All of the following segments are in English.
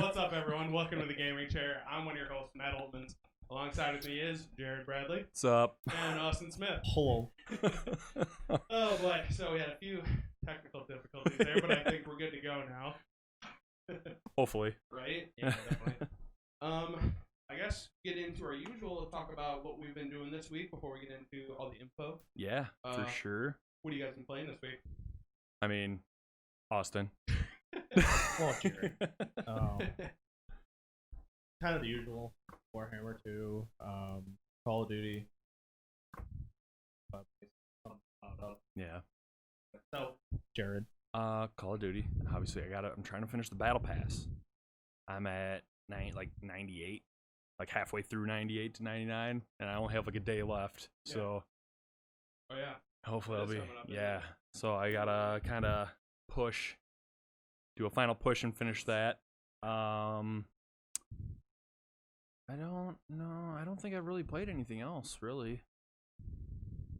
What's up, everyone? Welcome to the Gaming Chair. I'm one of your hosts, Matt Altman. Alongside with me is Jared Bradley What's up? and Austin Smith. Hello. Oh boy, so we had a few technical difficulties there, but I think we're good to go now. Hopefully. Right? Yeah, definitely. I guess get into our usual, talk about what we've been doing this week before we get into all the info. Yeah, for sure. What have you guys been playing this week? I mean, Austin. Well, Jared. Kind of the usual. Warhammer 2, Call of Duty. Yeah. So, Jared. Call of Duty. Obviously, I'm trying to finish the battle pass. I'm at 98, like halfway through 98 to 99, and I only have like a day left. Yeah. So Oh yeah. hopefully I'll That's be coming up, isn't yeah. it? So I gotta kind of do a final push and finish that. I don't know. I don't think I've really played anything else really.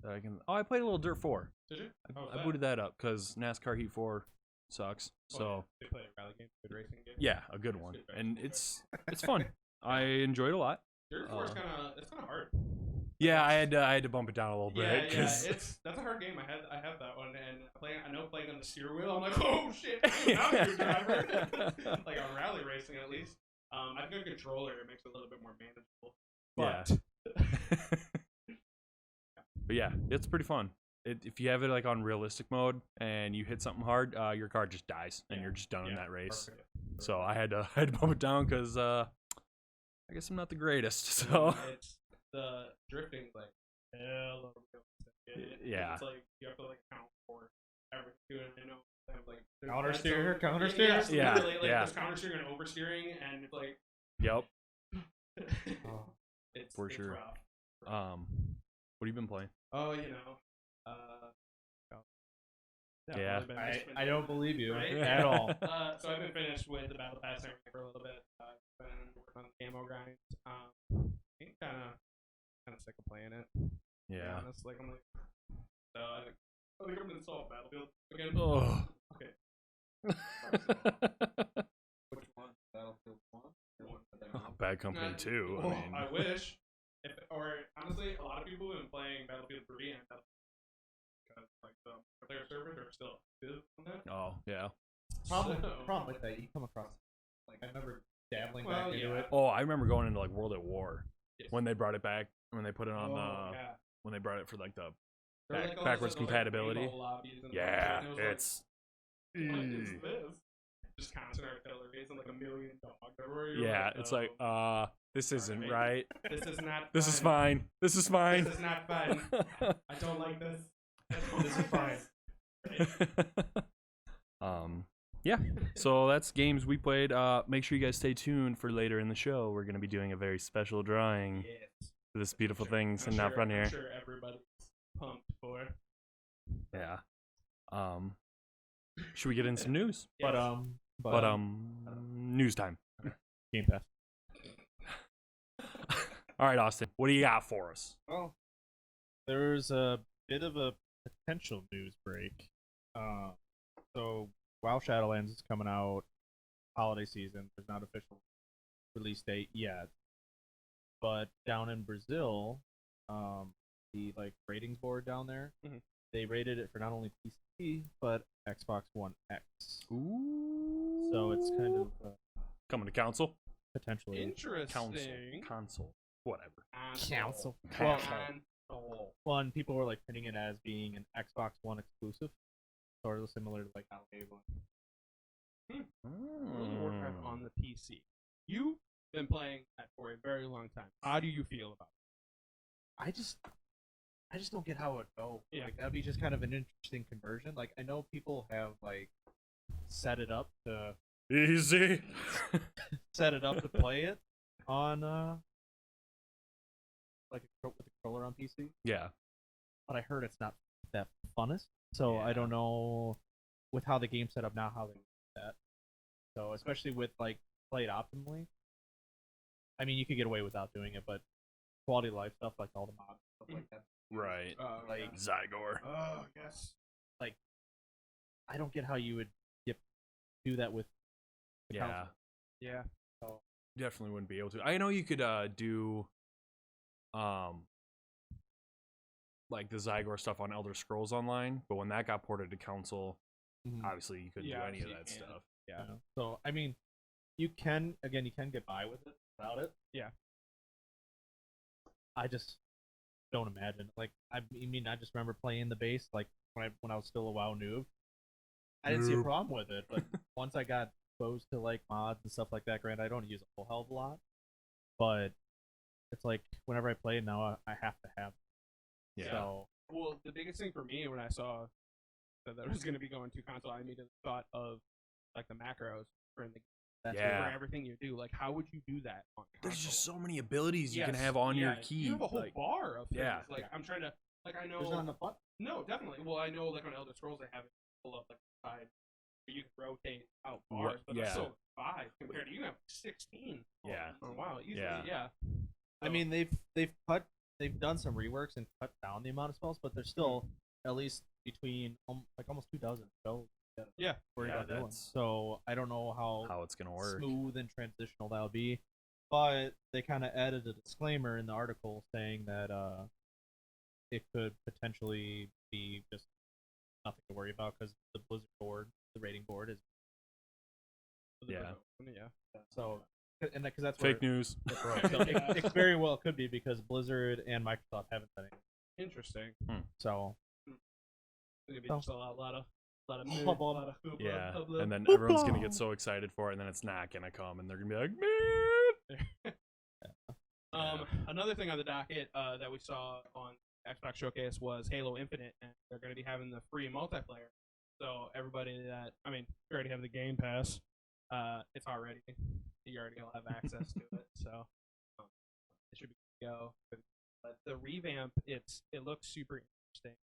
That I can. Oh, I played a little Dirt 4. Did you? How was I that? booted that up because NASCAR Heat 4 sucks. So They play a rally game, good racing game. yeah, a good one, Good and choice. it's fun. I enjoyed it a lot. Dirt 4 is kind of hard. Yeah, I had to bump it down a little Yeah, bit yeah, because that's a hard game. I have that one, and I know playing on the steer wheel, I'm like, oh shit, I'm a good driver. Like on rally racing, at least. I think a controller it makes it a little bit more manageable. But but yeah, it's pretty fun. If you have it like on realistic mode and you hit something hard, your car just dies and you're just done in that race. perfect. So I had to bump it down because I guess I'm not the greatest. So It's the drifting like hell. Yeah. It's like you have to like count for everything. You know, have, like there's Counter red steer, zone- counter yeah, steer? yes, Yeah, literally, like, yeah. There's counter steering and oversteering, and it's like. yep, It's for it's sure. rough. What have you been playing? Oh, you know. Yeah. I've really been just I don't believe you Right? at all. So I've been finished with the battle pass and everything for a little bit. I've been working on the camo grind. I'm kind of sick of playing it. To be Yeah. honest, like I'm like, I think I'm gonna install Battlefield again. Oh. Okay. Which one? Battlefield 1? Bad Company 2. I Well, mean, I wish. Or honestly, a lot of people have been playing Battlefield 3 and Battlefield because like the player servers are still active on that. oh yeah. Problem with that, you come across, like, I remember dabbling back into yeah. it. Oh, I remember going into like World at War Yes. when they brought it back. When they put it on yeah. when they brought it for like the There were, like, all backwards those, like, compatibility. rainbow lobbies and Yeah, and it was like, it's what is this? Just constant artillery and like a million dogs everywhere. You're yeah, like, it's like this isn't Right. right. This is not. This is fine. This is fine. This is not fun. I don't like this. This is fine. Yeah. So that's games we played. Make sure you guys stay tuned for later in the show. We're gonna be doing a very special drawing Yes. for this beautiful Sure. thing sitting out front here. I'm sure everybody's pumped for. Yeah. Should we get in some news? But News time. Game Pass. All right, Austin. What do you got for us? Well, there's a bit of a potential news break. So WoW Shadowlands is coming out holiday season. There's not official release date yet, but down in Brazil, the like ratings board down there, Mhm. they rated it for not only PC but Xbox One X. Ooh. So it's kind of coming to council. potentially Interesting. Console. Whatever. Council. Console. Well, and people were like pinning it as being an Xbox One exclusive, sort of similar to like how Halo. World of Warcraft on the PC. You've been playing that for a very long time. How do you feel about it? I just don't get how it go. Yeah. Like that'd be just kind of an interesting conversion. Like I know people have like set it up to Easy. play it on like with a controller on PC, Yeah. but I heard it's not that funnest. So I don't know with how the game's set up now how they do that. So especially with like played optimally, I mean you could get away without doing it, but quality of life stuff like all the mods stuff like that. Right. Like Zygor. Oh, yes. I don't get how you would do that with the Yeah. console. Yeah. Definitely wouldn't be able to. I know you could do like the Zygor stuff on Elder Scrolls Online, but when that got ported to console, obviously you couldn't Yeah, do any of obviously you that can't. stuff. Yeah. So I mean, you can get by with it without it. Yeah. I just don't imagine. Like I mean, I just remember playing the base like when I was still a WoW noob. I didn't see a Noob. problem with it, but once I got exposed to like mods and stuff like that, granted I don't use a whole hell of a lot, but it's like whenever I play now, I have to have. It. Yeah. So Well, the biggest thing for me when I saw that it was going to be going to console, I immediately thought of like the macros for the that's Yeah. for everything you do. Like, how would you do that on console? There's just so many abilities you can Yes, have on your yeah, key. You have a whole like, bar of things. yeah. Like, I'm trying to, like, I know. there's not enough buttons. No, definitely. Well, I know, like, on Elder Scrolls, they have it pull up, like, side. You can rotate out Right, bars, but yeah. there's still 5 compared to you have 16. Yeah. Oh, wow. Easily, Yeah. yeah. I mean, they've done some reworks and cut down the amount of spells, but there's still at least between like almost 2 dozen spells. Yeah. Worried Yeah, about doing. that's So I don't know how it's gonna work. smooth and transitional that'll be, but they kind of added a disclaimer in the article saying that it could potentially be just nothing to worry about because the Blizzard board, the rating board, is Yeah. Yeah. so and because that's Fake where, news. So it very well could be because Blizzard and Microsoft haven't done it. Interesting. So It's gonna be Oh. just a lot of Hubbub. a lot of hoopla, Yeah. hubbub. And then everyone's gonna get so excited for it, and then it's not gonna come, and they're gonna be like, man. Another thing on the docket that we saw on Xbox Showcase was Halo Infinite, and they're going to be having the free multiplayer. So everybody that, I mean, you already have the Game Pass. It's already, you already will have access to it. So it should be good to go. But the revamp, it looks super interesting.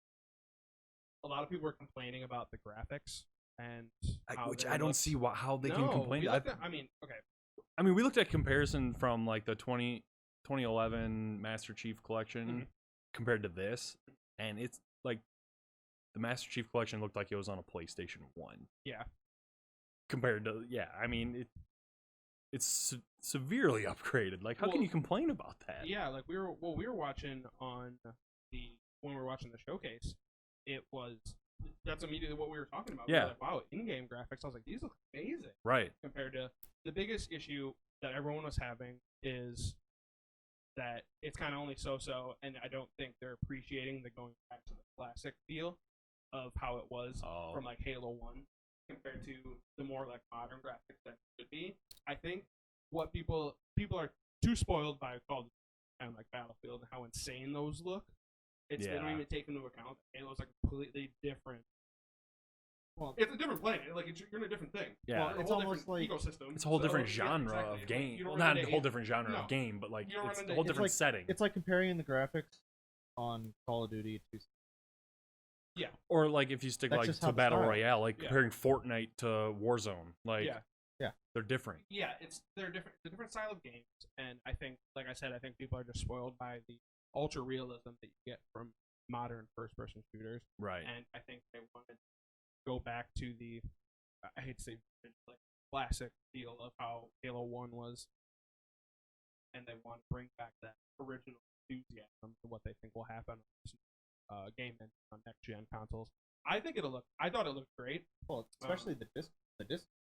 A lot of people are complaining about the graphics and how Which they I don't look. see how they can No, complain. we looked at- I mean, okay. I mean, we looked at comparison from like the 2011 Master Chief Collection Mhm. compared to this, and it's like the Master Chief Collection looked like it was on a PlayStation 1. Yeah. Compared to, yeah, I mean, it's severely upgraded. Like, how can Well, you complain about that? Yeah, like we were watching on when we were watching the showcase, that's immediately what we were talking about. We were Yeah. like, wow, in-game graphics. I was like, these look amazing Right. compared to the biggest issue that everyone was having is that it's kind of only so-so, and I don't think they're appreciating the going back to the classic feel of how it was Oh. from like Halo 1 compared to the more like modern graphics that it should be. I think what people are too spoiled by Call of Duty and like Battlefield and how insane those look. They don't Yeah. even take into account that Halo's like completely different. Well, It's a different planet. Like you're in a different thing. Yeah. Well, It's whole almost different like- ecosystem. It's a whole So, different yeah, genre exactly. of Like, game. you don't Well, run not a into whole different genre no. of game, but like You don't it's run a into- whole it's different like- setting. it's like comparing the graphics on Call of Duty to Yeah. Or like if you stick That's like just to how the Battle style. Royale, like Yeah. comparing Fortnite to Warzone, like Yeah. they're different. Yeah, they're different. It's a different style of games, and I think, like I said, I think people are just spoiled by the ultra realism that you get from modern first-person shooters, Right. and I think they want to go back to the, I hate to say, like classic feel of how Halo 1 was, and they want to bring back that original enthusiasm to what they think will happen on game engine on next-gen consoles. I thought it looked great. well, especially the disc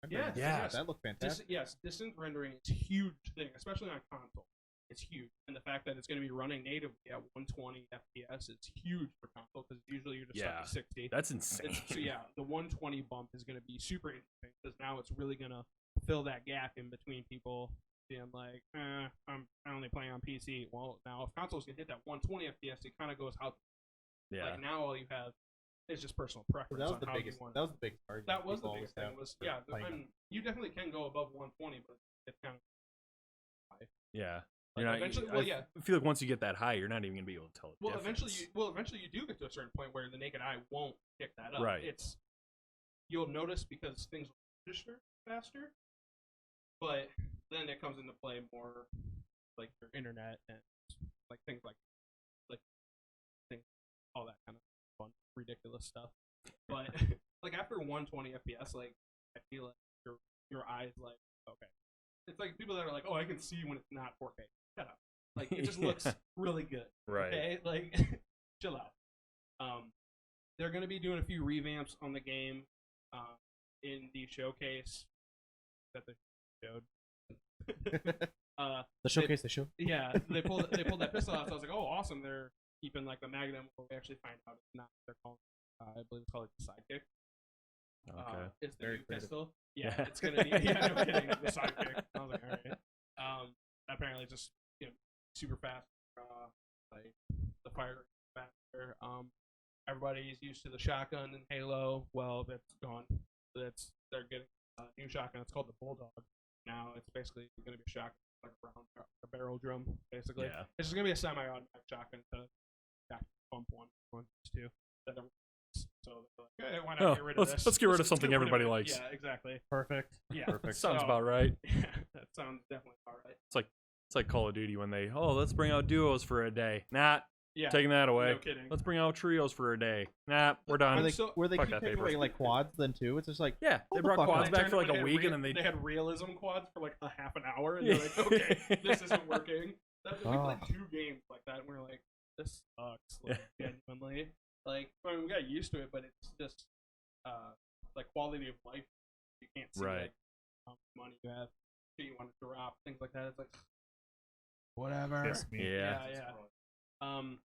Yes, yes. that looked fantastic. Distant rendering is a huge thing, especially on console. It's huge, and the fact that it's going to be running natively at 120 FPS is huge for console because usually you're just stuck Yeah. at 60. That's insane. So yeah, the 120 bump is going to be super interesting because now it's really going to fill that gap in between people being like, I'm only playing on PC. Well, now if consoles can hit that 120 FPS, it kind of goes out. Yeah. Like now all you have is just personal So preference that was on the how biggest. you want. That was the biggest argument. That was the people always biggest thing. have Was for yeah, playing and you definitely can go above 120, but it's kind of Yeah. like You're not, eventually. I Well, yeah. feel like once you get that high, you're not even gonna be able to tell the Well, difference. eventually you do get to a certain point where the naked eye won't pick that up. Right. You'll notice because things will register faster, but then it comes into play more like your internet and like things like things, all that kind of fun, ridiculous stuff. But like after 120 FPS, like I feel like your eyes like okay, it's like people that are like, oh, I can see when it's not 4K. Shut up. Like it just looks really good. Right. Okay, like chill out. They're gonna be doing a few revamps on the game, in the showcase that they showed. The showcase they showed. Yeah, they pulled that pistol out. So I was like, oh, awesome. They're keeping like the Magnum. Where we actually find out it's not. They're calling. I believe it's called the Sidekick. Okay. It's the Very new creative. pistol. Yeah, Yeah. it's gonna be. Yeah, no kidding. The Sidekick. I was like, all right. Apparently, it's just super fast. Like the fire faster. Everybody's used to the shotgun in Halo. Well, that's gone. They're getting a new shotgun. It's called the Bulldog. Now it's basically gonna be a shotgun, like a barrel drum, basically. Yeah. It's just gonna be a semi-automatic shotgun to pump one, two. That everyone likes. So they're like, hey, why not get rid of this? Let's get rid of something get rid everybody it. likes. Yeah, exactly. Perfect. Yeah, Perfect. Sounds So- about right. Yeah, that sounds definitely about right. It's like Call of Duty when they, let's bring out duos for a day. Nah, Yeah, taking that away. no kidding. Let's bring out trios for a day. Nah, we're Where done. they, so- where they Fuck keep that taking paper. away like quads then too. It's just like Yeah, they Hold the brought fuck quads up. back for like They a had week, and then they they. had realism quads for like a half an hour, and they're like, okay, this isn't working. We played 2 games like that, and we were like, this sucks. Like, genuinely, like I mean, we got used to it, but it's just like quality of life. You can't see Right. like how much money you have, shit you want to drop, things like that. It's like whatever. piss me. Yeah. Yeah.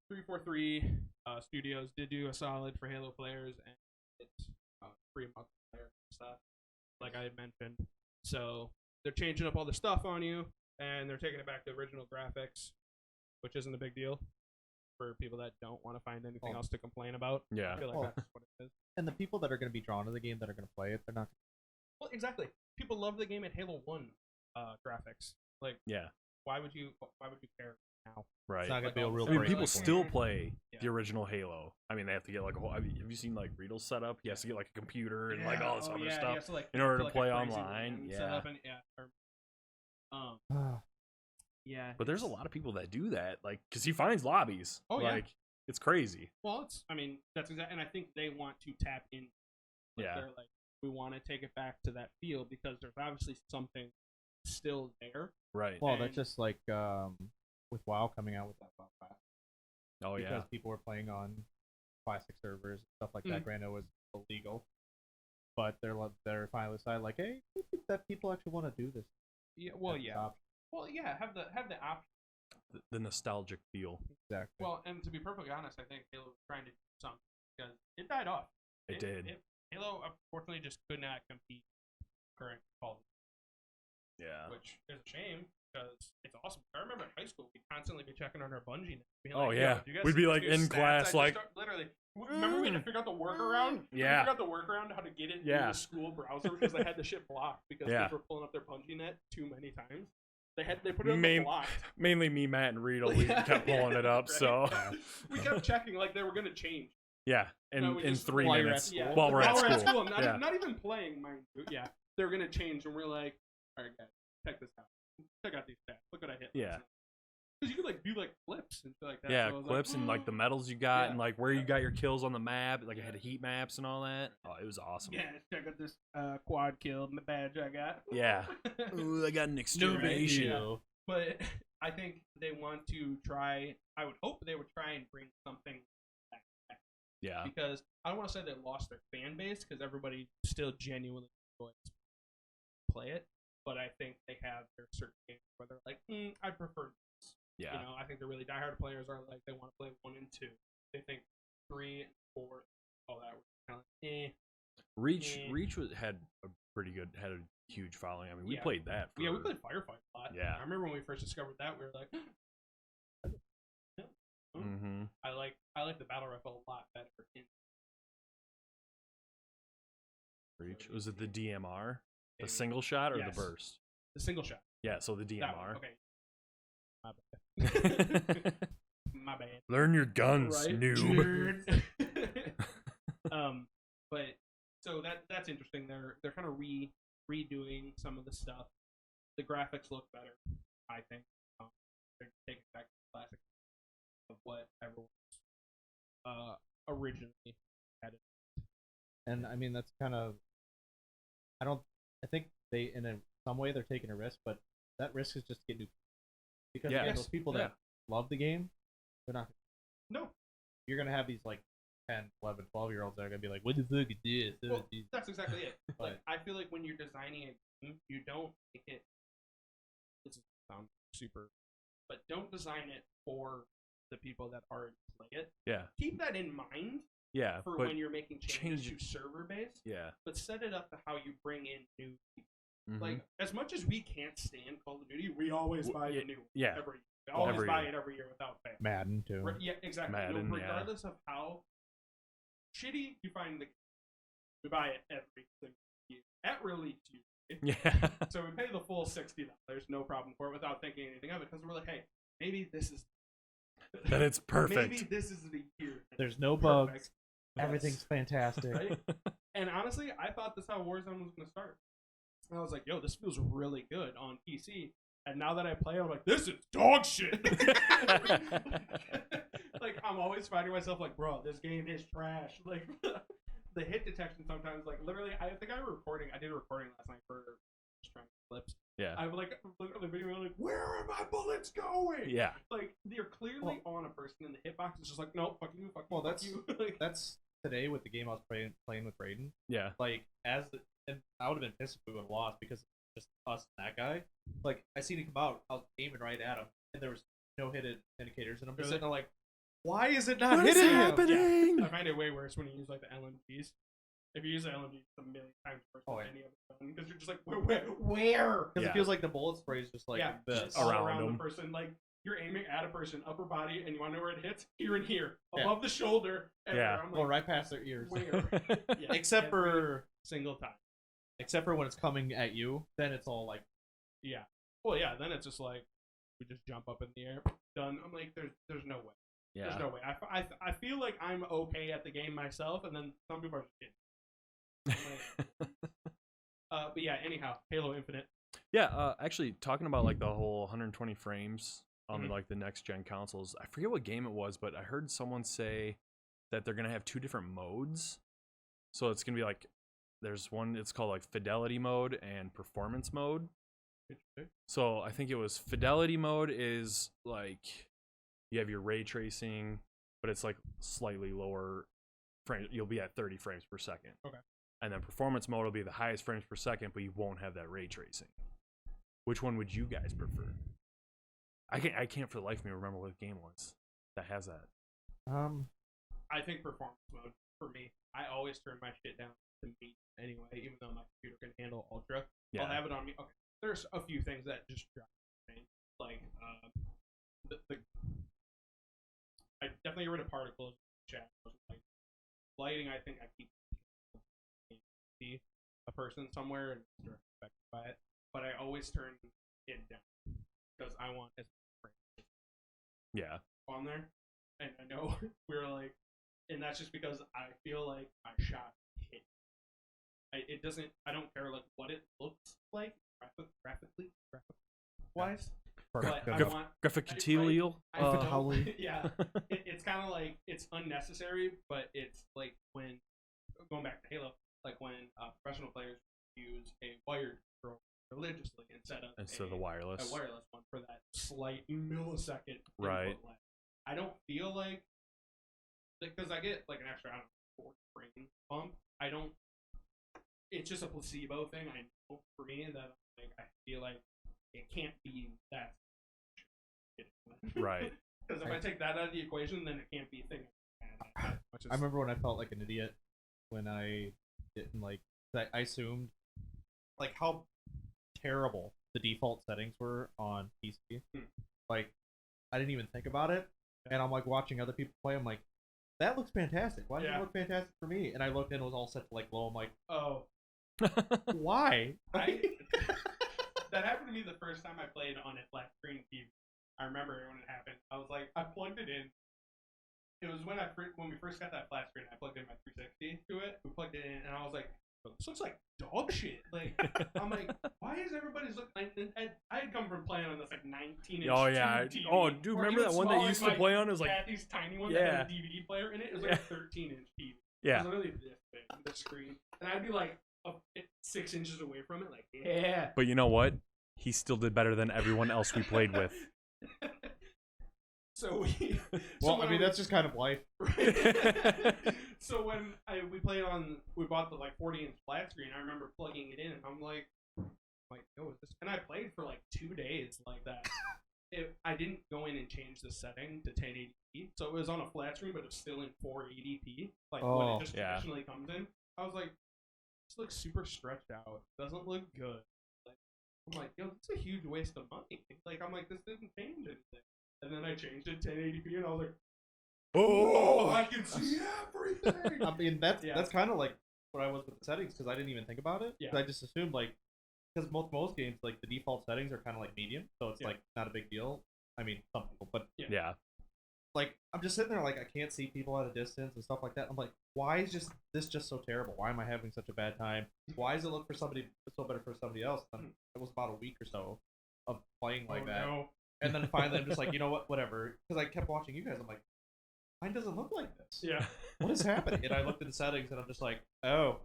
343 Studios did do a solid for Halo players, and it's free multiplayer stuff, like I had mentioned. So they're changing up all the stuff on you, and they're taking it back to original graphics, which isn't a big deal for people that don't want to find anything Oh. else to complain about. Yeah. I feel like Oh. that's what it is. And the people that are going to be drawn to the game that are going to play it, they're not. Well, exactly. People love the game at Halo 1 graphics. Like, Yeah. why would you care now? Right. It's not going Like to be a all real. the I mean, Right. people break still point. play Yeah. the original Halo. I mean, they have to get like a whole. Have you seen like Riedel's setup? He has to get like a computer and like all this oh, other yeah, stuff. he has to, like, in order do, to like, play a crazy online, LAN yeah. setup and, yeah, But there's a lot of people that do that, like, because he finds lobbies. Oh, yeah. like, it's crazy. Well, I mean, that's exactly, and I think they want to tap in. Like, Yeah. They're like, we want to take it back to that feel because there's obviously something still there. Right. Well, And- that's just like with WoW coming out with that WoW Pass. Oh Because yeah. people were playing on classic servers and stuff like that. Mm. Granted, it was illegal, but they're finally decided like, hey, we think that people actually want to do this. Yeah. Well, Have this yeah. option. Well, yeah. Have the option. The nostalgic feel. Exactly. Well, and to be perfectly honest, I think Halo was trying to do something because it died off. It did. Halo unfortunately just could not compete with current Call of Duty, Yeah. which is a shame because it's awesome. I remember in high school we'd constantly be checking on our Bungee. Net, being Oh, like, yeah. "Yo, do you guys We'd see be, these like, new in stats class, I just like, literally. Remember we had to figure out the workaround? Yeah. We figured out the workaround how to get it Yeah. in the school browser because they had the shit blocked because Yeah. they were pulling up their Bungee Net too many times. They put it on Main- blocked. Mainly me, Matt, and Riedel. We Yeah. kept pulling it up. Right. So We kept checking like they were gonna change. yeah, No, we in just- 3 while you're at minutes school. while we're at While school. Not, Yeah. not even playing, mind you. Yeah, they're gonna change, and we're like, all right, guys, check this out. Check out these stats. Look what I hit. Yeah. Because you could like do like flips and shit like that. Yeah, so I was clips like, and like the medals you got Yeah. and like where you got your kills on the map. Like I had heat maps and all that. Oh, it was awesome. Yeah, check out this quad kill badge I got. Yeah. Ooh, I got an extermination. Yeah. But I think they want to try. I would hope they would try and bring something back. Yeah. Because I don't want to say they lost their fan base because everybody still genuinely enjoys play it. But I think they have their certain games where they're like, I prefer this. Yeah. You know, I think the really diehard players are like they want to play 1 and 2. They think 3 and 4, all that were kind of Reach Yeah. had a huge following. I mean, we Yeah. played that. For, Yeah, we played Firefight a lot. Yeah. I remember when we first discovered that, we were like, Mm-hmm. I like the battle rifle a lot better. Reach. Was it the DMR, the in single shot, or Yes. the burst? the single shot. Yeah. So the That one, DMR. okay. My bad. My bad. Learn your guns, Right? noob. But so that's interesting. They're kind of redoing some of the stuff. The graphics look better, I think. They're taking back to the classic of what everyone originally had. And I mean that's kind of. I think they in some way they're taking a risk, but that risk is just to get new. Because Yeah. again, Yes. those people that love the game, they're not. No. You're gonna have these like 10, 11, 12-year-olds that are gonna be like, "What the fuck is this?" Well, that's exactly it. Like, But- I feel like when you're designing a game, you don't make it. This is sound super, but don't design it for the people that already play it. Yeah. Keep that in mind Yeah. for But when you're making changes change to server base, yeah. but set it up to how you bring in new people. Mhm. Like, as much as we can't stand Call of Duty, we always buy yeah, a new one yeah. every year. We always Every buy year. it every year without fail. Madden too. Yeah, exactly. Madden, yeah. Regardless of how shitty you find the game, we buy it every single year at release usually. Yeah. So we pay the full $60, no problem for it, without thinking anything of it, because we're like, hey, maybe this is That it's perfect. Maybe this is the year. There's no Perfect. bugs. Everything's fantastic. Right? And honestly, I thought this is how Warzone was going to start. And I was like, yo, this feels really good on PC. And now that I play, I'm like, this is dog shit. Like, I'm always finding myself like, bro, this game is trash. Like, the hit detection sometimes, like, literally, I think I did a recording last night for just trying to clips. Yeah. I would like literally video like, where are my bullets going? Yeah. Like, they're clearly on a person, and the hitbox is just like, nope, fuck you, fuck you, Well, fuck that's you. Like, that's today with the game I was playing with Braden. Yeah. Like and I would have been pissed if we would have lost because it's just us and that guy. Like I seen him come out, I was aiming right at him, and there was no hit indicators, and I'm just Really? sitting there like, why is it not What is hitting him? happening? I find it way worse when you use like the LMGs. If you use the LMGs, it's a million times worse Oh, than yeah. any other gun because you're just like, where? Because Yeah. it feels like the bullet spray is just like Yeah, this. just all Around around them. the person. Like you're aiming at a person, upper body, and you want to know where it hits? Here and here, Yeah. above the shoulder. Everywhere. Yeah. I'm Well, like, right past their ears. where? Yeah, Except every for single time. when it's coming at you, then it's all like Yeah. Well, yeah. Then it's just like we just jump up in the air, done. I'm like, there's no way. Yeah. There's no way. I feel like I'm okay at the game myself, and then some people are just kidding. But yeah. Anyhow, Halo Infinite. Yeah, actually, talking about like the whole 120 frames on Mhm. like the next gen consoles, I forget what game it was, but I heard someone say that they're gonna have two different modes. So it's gonna be like, there's one, it's called like fidelity mode and performance mode. So I think it was fidelity mode is like you have your ray tracing, but it's like slightly lower frame. You'll be at 30 frames per second. Okay. And then performance mode will be the highest frames per second, but you won't have that ray tracing. Which one would you guys prefer? I can't for the life of me remember what game was that has that. I think performance mode for me. I always turn my shit down to meet anyway, even though my computer can handle ultra. Yeah. I'll have it on me. Okay, there's a few things that just drive me, like the I definitely get rid of particles, shadows, like lighting. I think I keep see a person somewhere and they're affected by it, but I always turn it down because I want as much Yeah. on there, and I know we're like, and that's just because I feel like my shot hit. It doesn't. I don't care like what it looks like graphically wise, but I want. Graphicatilial. I don't- Fatality. yeah, it's kind of like it's unnecessary, but it's like when going back to Halo, like when professional players use a wired control religiously instead of the wireless. a wireless one for that slight millisecond input Right. lag. I don't feel like because I get like an extra, I don't know, 4 frame bump. I don't. It's just a placebo thing. I know for me that like I feel like it can't be that. Right. Because if I take that out of the equation, then it can't be a thing. I remember when I felt like an idiot when I didn't like I assumed like how terrible the default settings were on PC. Like I didn't even think about it, and I'm like watching other people play. I'm like, that looks fantastic. Why does Yeah. it look fantastic for me? And I looked and it was all set to like low. I'm like, Oh, why? that happened to me the first time I played on a flat screen TV. I remember when it happened. I was like, I plugged it in. It was when we first got that flat screen. I plugged in my 360 to it. We plugged it in, and I was like, "This looks like dog shit." Like, I'm like, why is everybody's looking? I had come from playing on this like 19-inch. Oh yeah. TV, Oh, dude, or remember even that one that smaller, you used to like, play on? It was like, yeah, these tiny ones that Yeah. had a DVD player in it. It was like a 13-inch TV. It yeah. was literally this big, the screen. And I'd be like, 6 inches away from it. Like, yeah. But you know what? He still did better than everyone else we played with. So we. Well, I mean, that's just kind of life. So when we bought the like 40-inch flat screen. I remember plugging it in, and I'm like, yo, is this? And I played for like 2 days like that. I didn't go in and change the setting to 1080p, so it was on a flat screen, but it was still in 480p, like what it just traditionally comes in. I was like, this looks super stretched out. Doesn't look good. Like, I'm like, yo, this is a huge waste of money. Like, I'm like, this didn't change anything. And then I changed it to 1080p, and I was like, oh, I can see everything. I mean, that's kind of like what I was with the settings, because I didn't even think about it. Yeah. I just assumed, like, because most games, like, the default settings are kind of like medium, so it's like not a big deal. I mean, some people, but Yeah. like, I'm just sitting there like, I can't see people at a distance and stuff like that. I'm like, why is this just so terrible? Why am I having such a bad time? Why does it look so better for somebody else? And it was about a week or so of playing like that. No. And then finally, I'm just like, you know what, whatever. Because I kept watching you guys. I'm like, mine doesn't look like this. Yeah. What is happening? And I looked at the settings, and I'm just like, oh,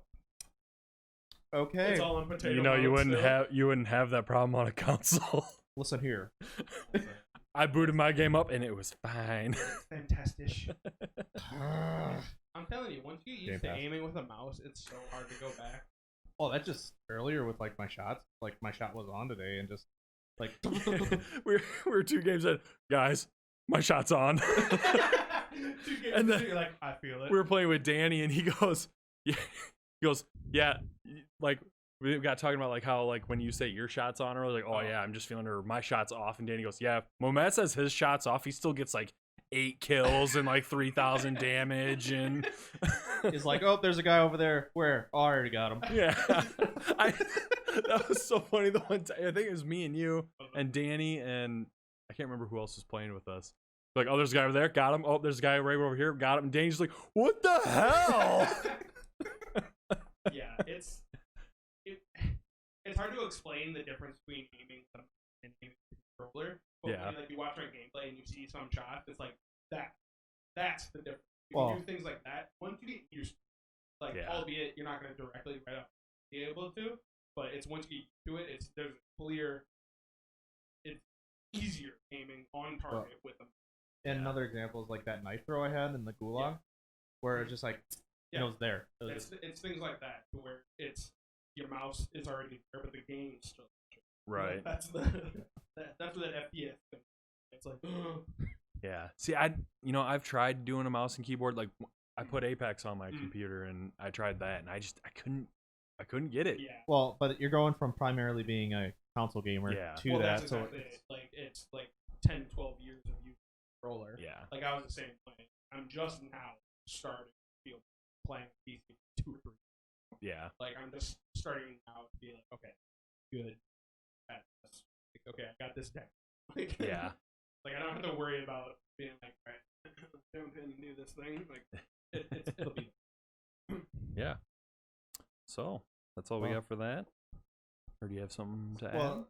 okay. It's all on potato. You know, you mode wouldn't still. have that problem on a console. Listen here. I booted my game up and it was fine. Fantastic. I'm telling you, once you get used to Game Pass. aiming with a mouse, it's so hard to go back. Oh, that just earlier with like my shots. Like my shot was on today, and just like we're 2 games in. Guys, my shot's on. 2 games And then- in, you're like, I feel it. We were playing with Danny and he goes, yeah, like we got talking about like how like when you say your shot's on, or like, oh yeah, I'm just feeling her, my shot's off, and Danny goes, yeah, when Matt says his shot's off, he still gets like 8 kills and like 3,000 damage, and it's like, oh, there's a guy over there. Where? Oh, I already got him. yeah. That was so funny the one time. I think it was me and you and Danny, and I can't remember who else was playing with us. Like, oh, there's a guy over there, got him. Oh, there's a guy right over here, got him. And Danny's like, what the hell? Yeah, it's hard to explain the difference between aiming and aiming with a controller. But Yeah. when, like, you watch my gameplay and you see some shots, it's like that's the difference. You Well- can do things like that once you get used to it. Like, Yeah. albeit you're not going to directly right up be able to, but it's once you get to it, there's a clear. It's easier aiming on target with them. And another example is like that knife throw I had in the gulag, where it's just like, it was there. It was It's things like that to where it's your mouse is already there, but the game's still. Right. That's what that FPS thing. It's like. Yeah. See, I've tried doing a mouse and keyboard. Like, I put Apex on my computer and I tried that, and I couldn't get it. Yeah. well, but you're going from primarily being a console gamer to Well, that, that's so exactly it. Like it's like 10, 12 years of using a controller. Yeah. Like I was the same way. I'm just now starting to feel playing PC 2 or 3. Yeah. Like I'm just starting now to be like, okay, good. At this. Like, okay, I got this down. Like, Yeah. Like I don't have to worry about being like, all right, jump in and do this thing. Like it'll be. Yeah. So that's all we Well- got for that. Or do you have something to add? well,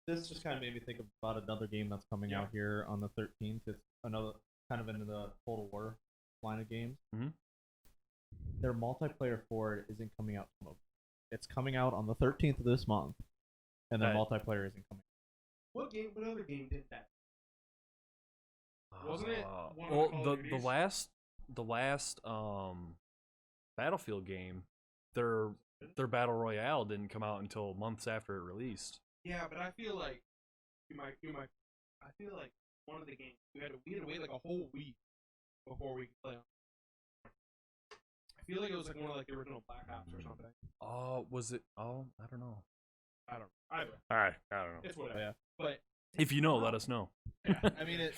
this just kind of made me think about another game that's coming out here on the 13th. It's another kind of into the Total War line of games. Mhm. Their multiplayer for it isn't coming out tomorrow. It's coming out on the 13th of this month, and their That- multiplayer isn't coming. What other game did that? Wasn't it one of the well, Call the of Duties? the last Battlefield game, their battle royale didn't come out until months after it released. Yeah, but I feel like you might. I feel like one of the games we had to wait like a whole week before we could play them. I feel like it was like one of like the original Black Ops or something. Oh, was it? Oh, I don't know. I don't know. Either. All right, I don't know. It's whatever. Yeah. But If you know, let us know. yeah, I mean, it.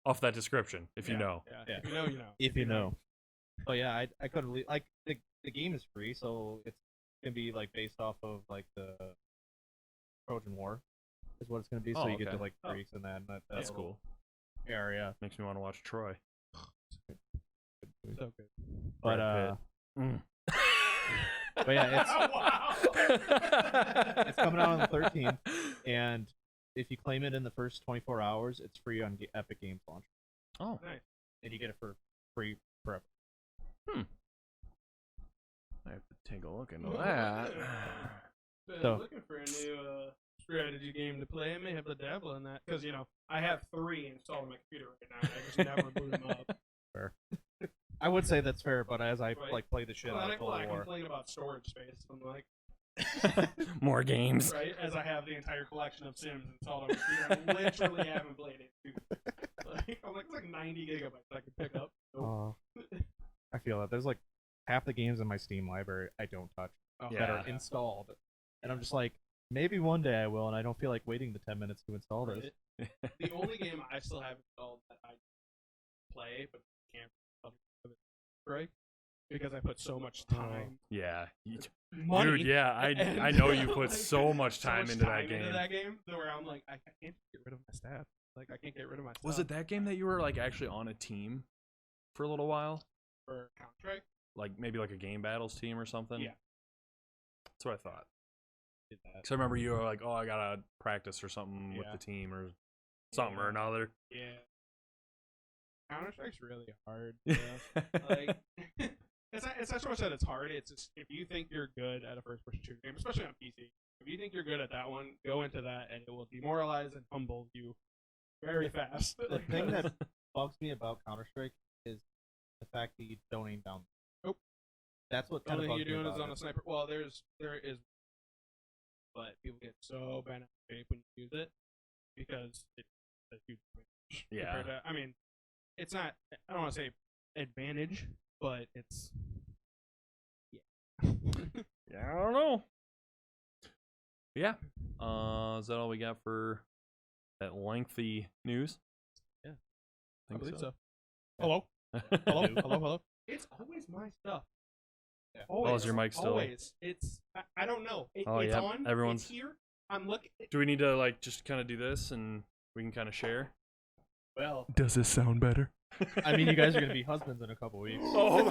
Off that description, if you know. Yeah. Yeah. If you know, you know. If you know. Oh yeah, I couldn't believe like the game is free, so it's gonna be like based off of like the Trojan War, is what it's gonna be. So Oh, you get okay. to like Greece and that That's little cool. area. Makes me want to watch Troy. So good. But Brad Pitt. but yeah, Wow. it's coming out on the 13th, and if you claim it in the first 24 hours, it's free on Epic Games Launcher, Oh, Nice. and you get it for free forever. I have to take a look into that. Been So- looking for a new strategy game to play. I may have to dabble in that because I have 3 installed on my computer right now. And I just never boot them up. I would say that's fair, but as I Right. play the shit Well, out I, of well, I Total War, complain about storage space. I'm like, More games. right, as I have the entire collection of Sims installed on my computer, I literally haven't played it. Dude. I'm like, it's like 90 gigabytes I can pick up. Nope. I feel that there's like half the games in my Steam library I don't touch that Yeah. are installed, and I'm just like, maybe one day I will, and I don't feel like waiting the 10 minutes to install this. Right? The only game I still have installed that I play but can't right because I put so much time, Yeah. money. Dude, yeah, and, I know you put like, so much time into that game. Into that game, where I'm like, I can't get rid of my stats. Like, I can't get rid of my. Was stuff it that game that you were like actually on a team for a little while? for Counter Strike? Like maybe like a game battles team or something? Yeah. That's what I thought. Did that. Because I remember you were like, oh, I gotta practice or something with Yeah. the team or something or another. Yeah. Counter Strike's really hard. Like, it's that's what I said. It's hard. It's just, if you think you're good at a first-person shooter game, especially on PC, if you think you're good at that one, go into that, and it will demoralize and humble you very fast. The thing that bugs me about Counter Strike is the fact that you don't aim down. Nope. That's what the kind only of thing bugs you're me doing is about on a it. sniper. Well, there is, but people get so bent out of shape when you use it because it's a huge advantage. Yeah. compared to- I mean, it's not. I don't want to say advantage, but it's. Yeah. Yeah, I don't know. Yeah. Is that all we got for that lengthy news? Yeah. I I think believe so. so. Hello. Hello. Hello. It's always my stuff. Yeah. Always. Oh, is your mic still- Always. It's. I don't know. Oh, it's yeah, on. everyone's- It's here. I'm looking. Do we need to like just kind of do this and we can kind of share? Well. Does this sound better? I mean, you guys are gonna be husbands in a couple weeks. Oh.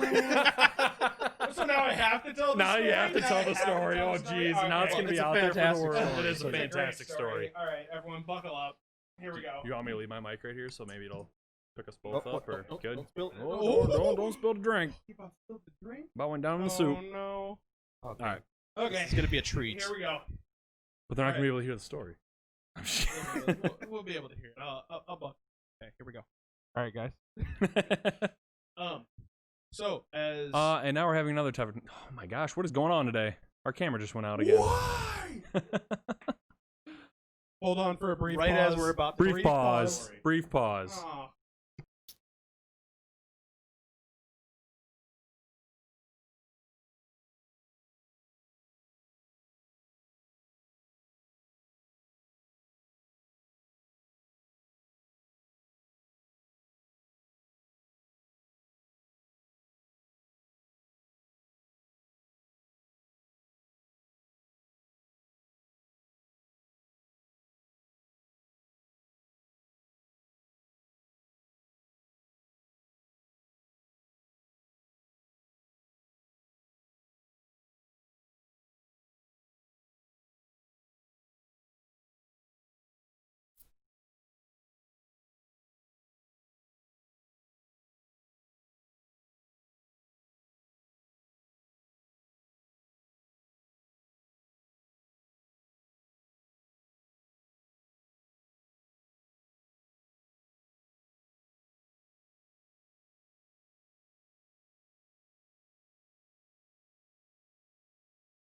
So now I have to tell the Now story? you have to Now tell I the have to story. tell Oh, the story? jeez. Now it's Okay. going to be It's a out there for the fantastic world. story. It is a It's a great fantastic story. All right, everyone, buckle up. Here we go. You want me to leave my mic right here so maybe it'll pick us both up? Or good? Don't spill. Don't spill the drink. Keep on spilled the drink. About went down in the Oh soup. no. All right. Okay. It's gonna be a treat. Here we go. But they're not going to be Alright. able to hear the story. I'm We'll be able to hear it. I'll buckle. Okay, here we go. All right, guys. So as And now we're having another type of. Oh my gosh, what is going on today? Our camera just went out again. why? Hold on for a brief Right pause. as we're about to Brief pause. Brief pause. Aw.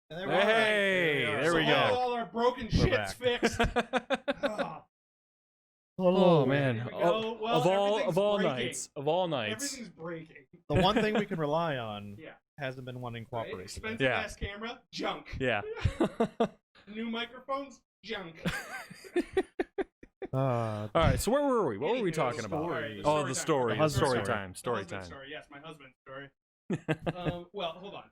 And there we are. Hey, there we So go. all our broken We're shit's back. fixed. Ah. Oh man, Here we go. Well, of all everything's nights, of all nights. Everything's breaking. The one thing we can rely on Yeah. hasn't been wanting Right? cooperation. Expensive Yeah. ass camera, junk. Yeah. New microphones, junk. Uh, All right, so where were we? What were we Anywho, talking about? story. Oh, the story. The husband Story story. time. Story Husband time. Story. Yes, my husband's story. Well, hold on.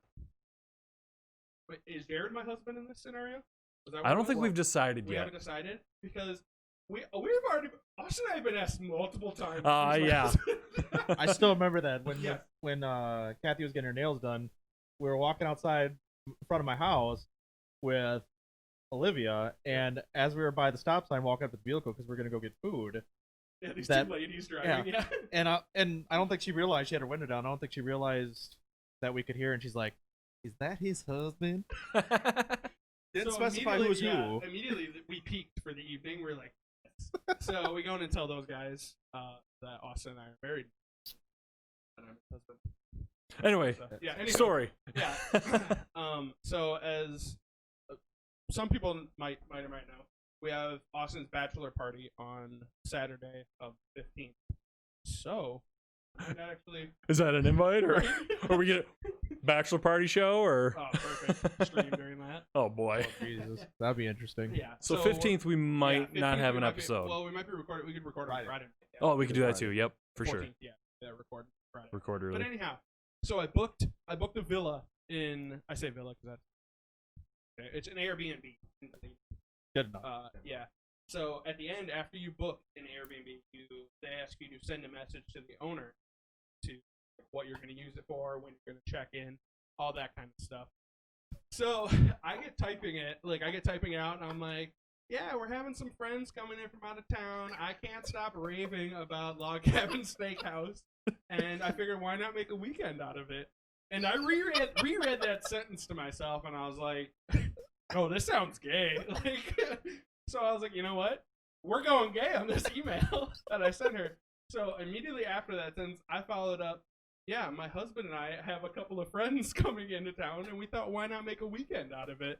Wait, is Jared my husband in this scenario? Is that what I it don't was? think we've decided We yet. haven't decided because we've already. Austin and I have been asked multiple times. Yeah. I still remember that when Yeah. when Kathy was getting her nails done, we were walking outside in front of my house with Olivia, and as we were by the stop sign walking up to the vehicle because we are gonna go get food, Yeah, these that- two ladies driving. Yeah. and I don't think she realized she had her window down. I don't think she realized that we could hear, and she's like, Is that his husband? So Didn't specify who was who. Immediately we peaked for the evening. We're like, yes. So we go in and tell those guys that Austin and I are married. And I'm his husband. Anyway, So, yeah. Anyway, story. Yeah. So as some people might or might know, we have Austin's bachelor party on Saturday of 15th. So that actually. Is that an invite or are we gonna bachelor party show or? Oh, perfect. Stream during that. Oh boy. Oh, Jesus, that'd be interesting. Yeah. So 15th we might not 15th have we an might be- episode. Well, we might be recording. We could record on Friday. Yeah. Oh, we could do that too. Yep, for 14th, sure. Yeah, record Friday. Record But early. anyhow, so I booked a villa in. I say villa because that's. It's an Airbnb. Good enough. Yeah. So at the end, after you book an Airbnb, they ask you to send a message to the owner to what you're going to use it for, when you're going to check in, all that kind of stuff. So I get typing it out, and I'm like, yeah, we're having some friends coming in from out of town. I can't stop raving about Log Cabin Steakhouse, and I figured why not make a weekend out of it? And I reread that sentence to myself, and I was like, oh, this sounds gay. Like, so I was like, you know what? We're going gay on this email that I sent her. So immediately after that sentence, I followed up, yeah, my husband and I have a couple of friends coming into town, and we thought, why not make a weekend out of it?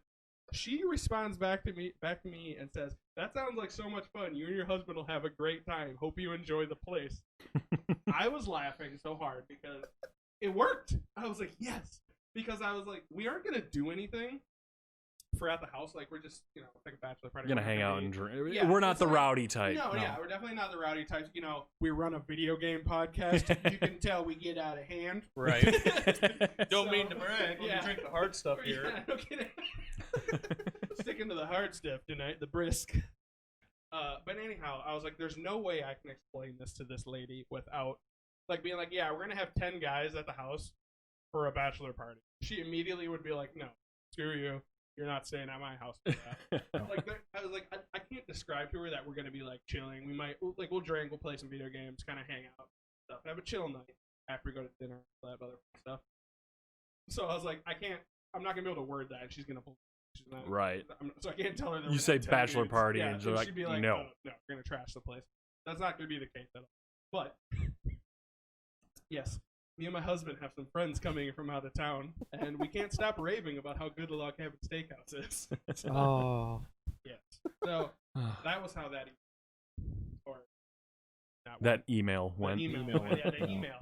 She responds back to me and says, that sounds like so much fun. You and your husband will have a great time. Hope you enjoy the place. I was laughing so hard because it worked. I was like, yes. Because I was like, we aren't going to do anything for at the house. Like, we're just, like a bachelor party. We're gonna hang out and drink. Yeah, We're not it's the not- rowdy type. No, yeah, we're definitely not the rowdy types. We run a video game podcast. You can tell we get out of hand. Right. Don't mean to brag when we drink the hard stuff here. Yeah, no kidding. Sticking to the hard stuff tonight, the brisk. But anyhow, I was like, there's no way I can explain this to this lady without being like, yeah, we're gonna have 10 guys at the house for a bachelor party. She immediately would be like, no, screw you. You're not staying at my house for that. I was like, I can't describe to her that we're gonna be chilling. We might we'll drink, we'll play some video games, kind of hang out, stuff, have a chill night after we go to dinner, all that other stuff. So I was like, I'm not gonna be able to word that. And she's gonna pull. She's not, Right. So I can't tell her that. You we're say gonna have 10 bachelor dudes. party, yeah, and she's like, she'd be like, no. no, we're gonna trash the place. That's not gonna be the case at all. But yes. Me and my husband have some friends coming from out of town, and we can't stop raving about how good the Log Cabin Steakhouse is. So, Oh. yes. So that was how that or not That email went. email. went. Yeah,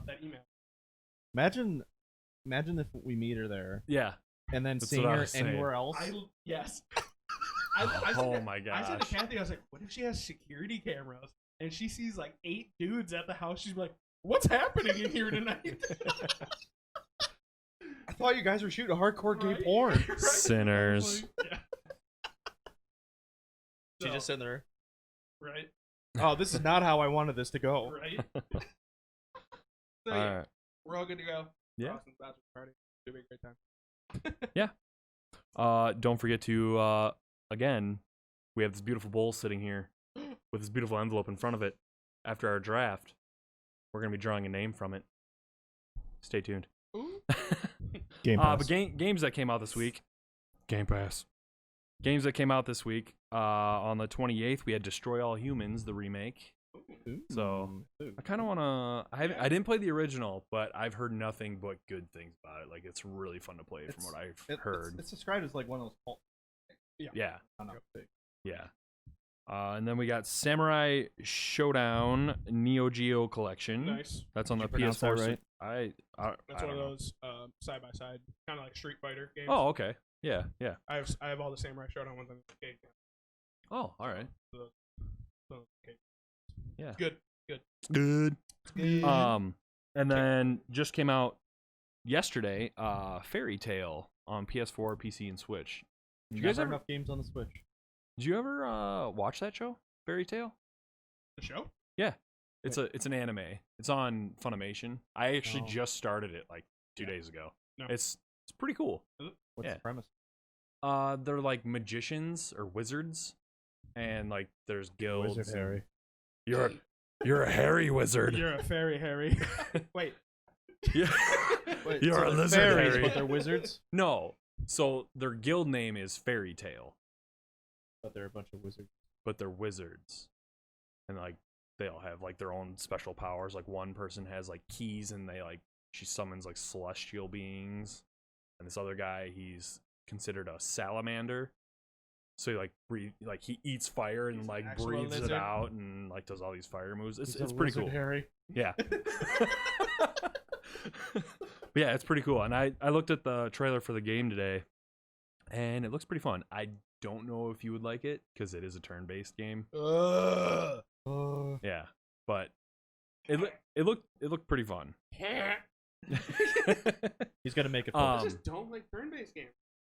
that email. Imagine if we meet her there Yeah. and then That's seeing what I her was saying. anywhere else. Yes. I said Oh to- my I said gosh. to Kathy, I was like, what if she has security cameras and she sees 8 dudes at the house? She's like, what's happening in here tonight? I thought you guys were shooting hardcore gay Right? porn. Right? Sinners. Yeah. She So, just sitting there. right, Oh, this is not how I wanted this to go. right. So yeah, Alright. we're all good to go. Yeah. Austin's bachelor party. It'll be a great time. Don't forget to again, we have this beautiful bowl sitting here with this beautiful envelope in front of it. After our draft, we're gonna be drawing a name from it. Stay tuned. Ooh. Game But games that came out this week. Game Pass. Games that came out this week. On the 28th, we had Destroy All Humans, the remake. So, I kind of want to. I didn't play the original, but I've heard nothing but good things about it. Like, it's really fun to play from what I've heard. It's described as like one of those cult. Yeah. I don't know. Yeah. And then we got Samurai Showdown Neo Geo Collection. Nice. That's on Did the you pronounce PS4. that right? I That's I one of don't know. those side by side, kind of like Street Fighter games. Oh, okay. Yeah, yeah. I have all the Samurai Showdown ones on the arcade. Oh, all right. So, okay. Yeah. Good. Good. Good. And then just came out yesterday, Fairy Tale on PS4, PC, and Switch. you guys guys have ever- enough games on the Switch. Did you ever watch that show, Fairy Tale? The show? It's an anime. It's on Funimation. I actually Oh. just started it like 2 days ago. No. It's pretty cool. What's Yeah. the premise? They're like magicians or wizards, and like there's guilds. Wizard and- Harry. You're a hairy wizard. You're a fairy, Harry. Wait. Yeah. Wait, You're so a they're lizard, fairies, Harry. but they're wizards. No. So their guild name is Fairy Tail, But they're a bunch of wizards. but they're wizards. And like they all have like their own special powers. Like one person has like keys and she summons like celestial beings. And this other guy, he's considered a salamander. So he he eats fire and He's an like actual breathes it lizard. out and like does all these fire moves. It's He's a pretty lizard, cool. Harry. Yeah. But yeah, it's pretty cool. And I looked at the trailer for the game today, and it looks pretty fun. I don't know if you would like it because it is a turn-based game. Yeah, but it looked pretty fun. He's gonna make it. I Fun. just don't like turn-based games.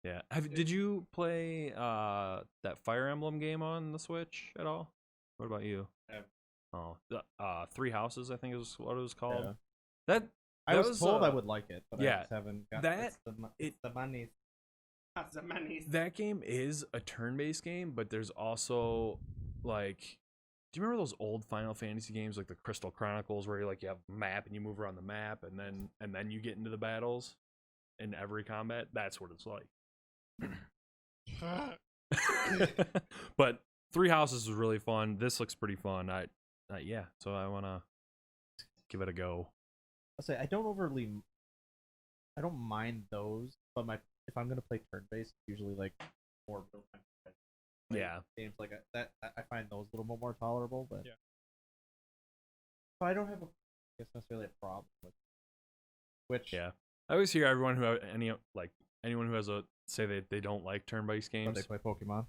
Yeah. Did you play that Fire Emblem game on the Switch at all? What about you? Never. Oh, the Three Houses, I think is what it was called. Yeah. That I that was told I uh, would like it, but yeah, I just haven't got that- it's the money. That's the money. That game is a turn-based game, but there's also like, do you remember those old Final Fantasy games like the Crystal Chronicles, where you have a map and you move around the map, and then you get into the battles in every combat? That's what it's like. But Three Houses was really fun. This looks pretty fun. Yeah, so I wanna give it a go. I'll say I don't mind those, but if I'm gonna play turn-based, usually like more real-time Yeah. games like that. I find those a little more tolerable, but Yeah. So I don't have necessarily a problem with which. Yeah, I always hear everyone anyone who has say they don't like turn-based But games, they play Pokemon.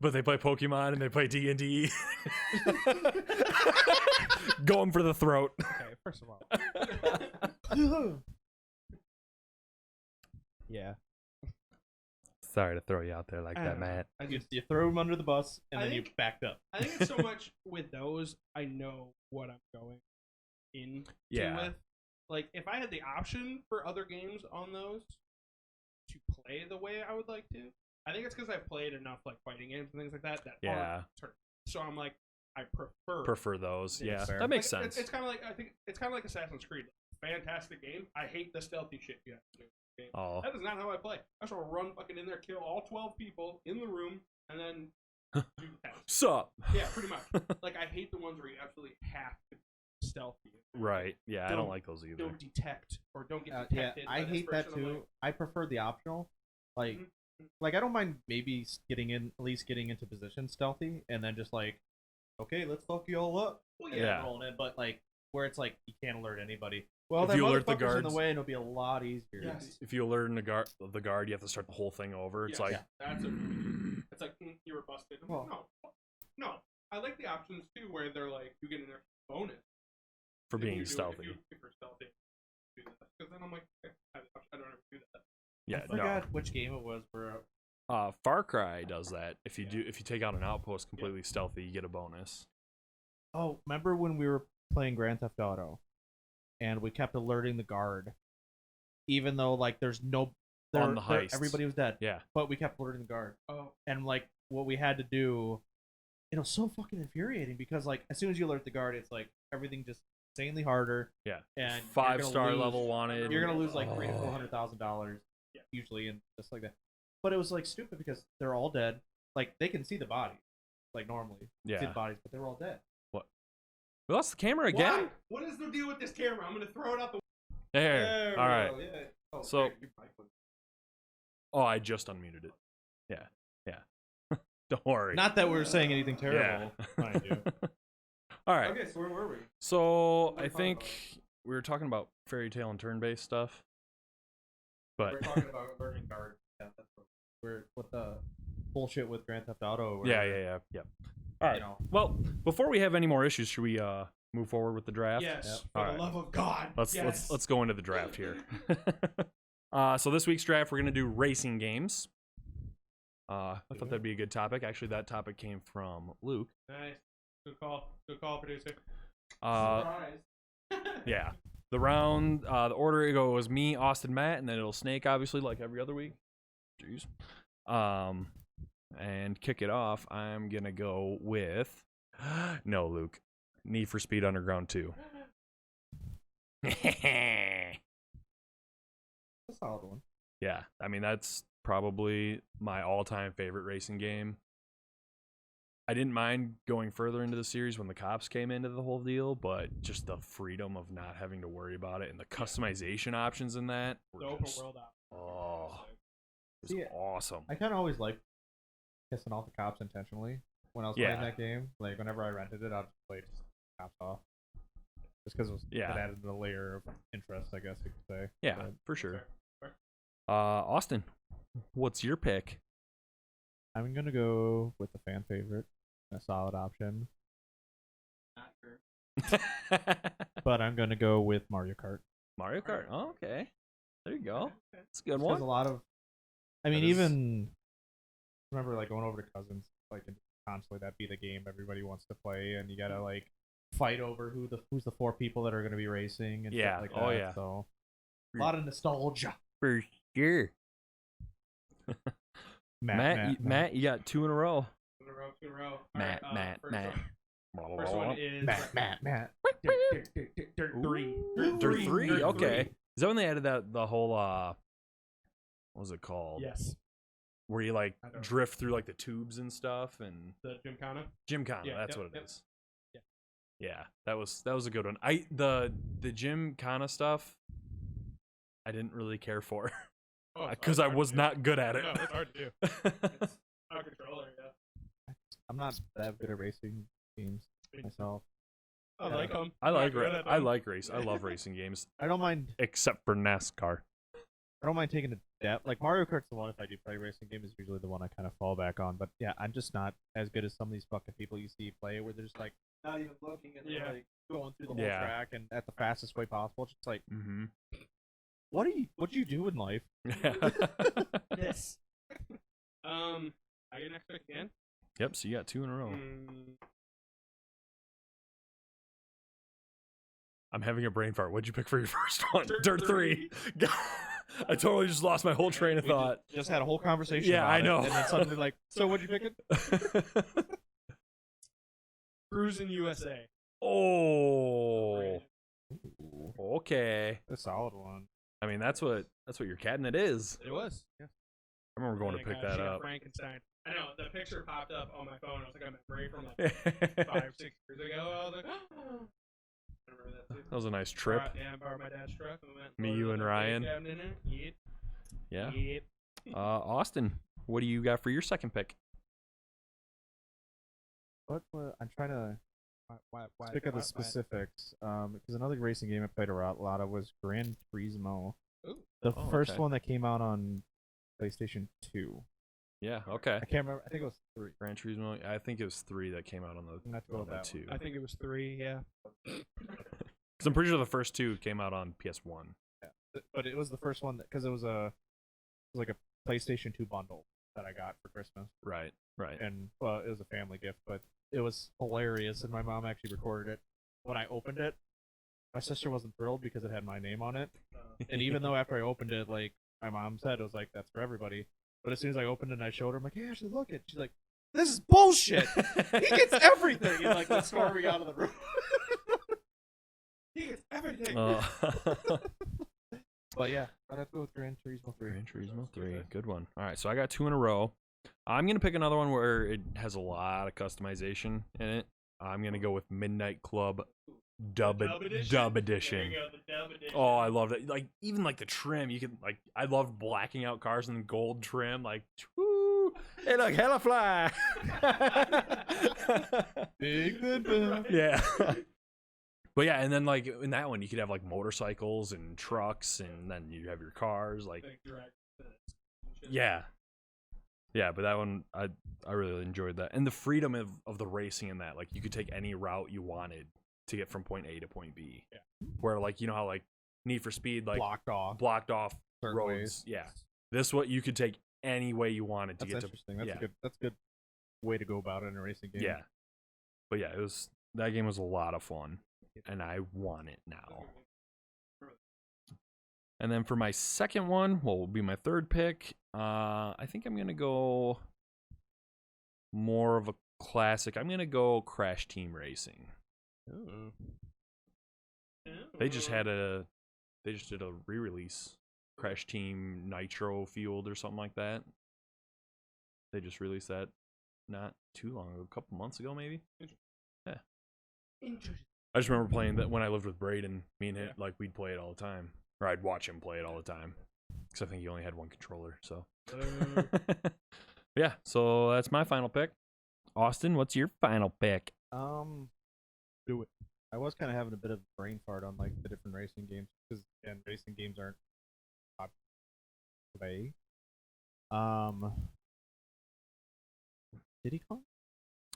but they play Pokemon and they play D&D. Going for the throat. Okay, first of all, Yeah, Sorry to throw you out there like I that, don't know. Matt. I you, just you throw them under the bus and I then you think- backed up. I think it's so much with those. I know what I'm going in Yeah. with. Like, if I had the option for other games on those to play the way I would like to, I think it's because I've played enough like fighting games and things like that Yeah. aren't turn. So I'm like, I prefer. Prefer those. Yeah, Yeah, fair. that makes Like, sense. It's kind of like I think it's kind of like Assassin's Creed. Fantastic game. I hate the stealthy shit you have to do. in the game. Oh, That is not how I play. I just want to run fucking in there, kill all 12 people in the room, and then do tasks. sup? Yeah, pretty much. Like, I hate the ones where you absolutely have to be stealthy. Right. Yeah, I don't Don't- like those either. Don't detect or don't get Yeah, detected. I by this hate that person. I'm too. like, I prefer the optional. Like, Mhm. like I don't mind maybe at least getting into position stealthy, and then just like, okay, let's fuck you all up. well, And yeah. then Yeah. rolling in. But like, where it's like you can't alert anybody. Well, If that you alert the motherfucker's in the guards- way, and it'll be a lot easier. Yes. If you alert the guard, you have to start the whole thing over. It's Yes, like, that's a, it's like you were busted. I'm like, no. I like the options too, where they're like you get an extra bonus for if being you do it- stealthy. If you're stealthy, do that. Because then I'm like, okay, I don't ever do that. Yeah, I forgot which game it was where no. Far Cry does that. If you take out an outpost completely stealthy, you get a bonus. Oh, remember when we were playing Grand Theft Auto, and we kept alerting the guard, even though like there's no On the heists. everybody was dead, Yeah. but we kept alerting the guard, Oh, and like what we had to do, it was so fucking infuriating because like as soon as you alert the guard, it's like everything just insanely harder, Yeah. and 5-star level wanted. You're gonna lose like $300,000 to Oh. $400,000 Yeah. usually, and just like that. But it was like stupid because they're all dead. Like they can see the body, like normally see the Yeah. bodies, but they were all dead. We lost the camera again. Why? What is the deal with this camera? I'm gonna throw it out the. There. All right. Yeah. Oh, So- great, your mic was- Oh, I just unmuted it. Yeah. Don't worry. Not that we were saying anything yeah. terrible, mind you. All right. Okay, so where were we? So What are we I talking think about? we were talking about fairy tale and turn-based stuff, but We're talking about alerting guard. Yeah, that's what we're with the bullshit with Grand Theft Auto. Or yeah. whatever, All right. You know, Well, before we have any more issues, should we move forward with the draft? Yes, Yep. for Alright. the love of God. Yes. Let's go into the draft here. So this week's draft, we're gonna do racing games. I thought that'd be a good topic. Actually, that topic came from Luke. Nice. Good call. Good call, producer. Uh, yeah. The round, the order it goes me, Austin, Matt, and then it'll snake obviously like every other week. Jeez. And kick it off. I'm gonna go with no, Luke. Need for Speed Underground 2. A solid one. Yeah, I mean that's probably my all-time favorite racing game. I didn't mind going further into the series when the cops came into the whole deal, but just the freedom of not having to worry about it and the customization options in that The were open just, world out. oh, it was See, awesome. I kind of always liked pissing off the cops intentionally when I was Yeah. playing that game. Like whenever I rented it, I'd just play cops off, just because it Yeah. added a layer of interest, I guess you could say. Yeah, But for sure. Fair. Austin, what's your pick? I'm gonna go with the fan favorite, a solid option, Not sure. but I'm gonna go with Mario Kart. Mario Kart. Oh, okay. There you go. It's a good There's one. a lot of, I mean, That is- even remember like going over to cousins, like and constantly that be the game everybody wants to play, and you gotta like fight over who's the 4 people that are gonna be racing and Yeah. stuff like Oh, that. yeah. So a lot of nostalgia. For sure. Matt, you got 2 in a row. 2 in a row. Matt, Alright, Matt, first Matt. One, first one is Matt. Dirt 3. Dirt 3, okay. Is that when they added the whole what was it called? Yes. Where you like I don't- drift through like the tubes and stuff and The Gymkhana. Gymkhana, Yeah, that's yep, what it yep. is. Yeah. Yeah, that was a good one. The Gymkhana stuff I didn't really care for Oh, it's because hard I to was do. not good at it. No, it's hard to do. It's a controller, yeah. I'm not that good at racing games myself. I like them. I like race. I love racing games I don't mind. except for NASCAR. I don't mind taking a depth. Like Mario Kart's the one if I do play racing game is usually the one I kind of fall back on. But yeah, I'm just not as good as some of these fucking people you see play where they're just like not even looking and they're Yeah. like going through the whole Yeah. track and at the fastest way possible. It's just like, Mm-hmm. what do you do in life? This. I get next pick again. Yep. So you got 2 in a row. Mm, I'm having a brain fart. What'd you pick for your first one? Dirt 3. I totally just lost my whole train of We thought. just had a whole conversation. Yeah, about I it, know. And then suddenly like, so what'd you pick it? Cruising USA. Oh. Okay. A solid one. I mean, that's what your cabinet is. It was. Yeah. I remember going to pick that up. Frankenstein. I know the picture popped up on my phone. It was like a memory from like 5-6 years ago. I was like, oh. I remember that too. That was a nice trip. Yeah, I borrowed my dad's truck. And went Me, loaded you, up and the Ryan. cabinet in it. Yeah. Yep. Austin, what do you got for your second pick? What? I'm trying to pick up the specifics. Because another racing game I played a lot of was Gran Turismo. Ooh. The Oh, first okay. one that came out on PlayStation 2. Yeah. Okay. I can't remember. I think it was 3. Gran Turismo. I think it was 3 that came out on I'm gonna have to go on with the that 2. one. I think it was 3. Yeah. Because I'm pretty sure the first 2 came out on PS1. But it was the first one because it was like a PlayStation 2 bundle that I got for Christmas, Right. Right. and well, it was a family gift, but it was hilarious, and my mom actually recorded it. When I opened it, my sister wasn't thrilled because it had my name on it, and even though after I opened it, like my mom said, it was like that's for everybody. But as soon as I opened it and I showed her, I'm like, "Hey, Ashley, look it." She's like, "This is bullshit. He gets everything." And like, let's storming out of the room. He gets everything. But yeah, I'd have to go with Gran Turismo 3. Gran Turismo 3. Good one. All right, so I got 2 in a row. I'm going to pick another one where it has a lot of customization in it. I'm going to go with Midnight Club Dub Edition. There you go, the dub edition. Oh, I love that. Like, even like the trim, you can, like, I love blacking out cars in gold trim. Like, woo, hey, look, hella fly. Big Dipper. Yeah. But yeah, and then like in that one, you could have like motorcycles and trucks, and then you have your cars. Like, Big drag. yeah, yeah. But that one, I really enjoyed that, and the freedom of the racing in that. Like, you could take any route you wanted to get from point A to point B. Yeah. Where like, you know how like Need for Speed like blocked off certain roads. ways. Yeah. This what you could take any way you wanted to That's get to. interesting. That's yeah. a good. That's a good way to go about it in a racing game. Yeah. But yeah, that game was a lot of fun, and I want it now. And then for my second one, what will be my third pick? I think I'm gonna go more of a classic. I'm gonna go Crash Team Racing. Ooh. They just did a re-release, Crash Team Nitro Fueled or something like that. They just released that not too long ago, a couple months ago maybe. Yeah. I just remember playing that when I lived with Braden. Me and him, like, we'd play it all the time, or I'd watch him play it all the time, because I think he only had one controller. So. Yeah. So that's my final pick. Austin, what's your final pick? Do it. I was kind of having a bit of brain fart on like the different racing games because again, racing games aren't popular. Diddy Kong?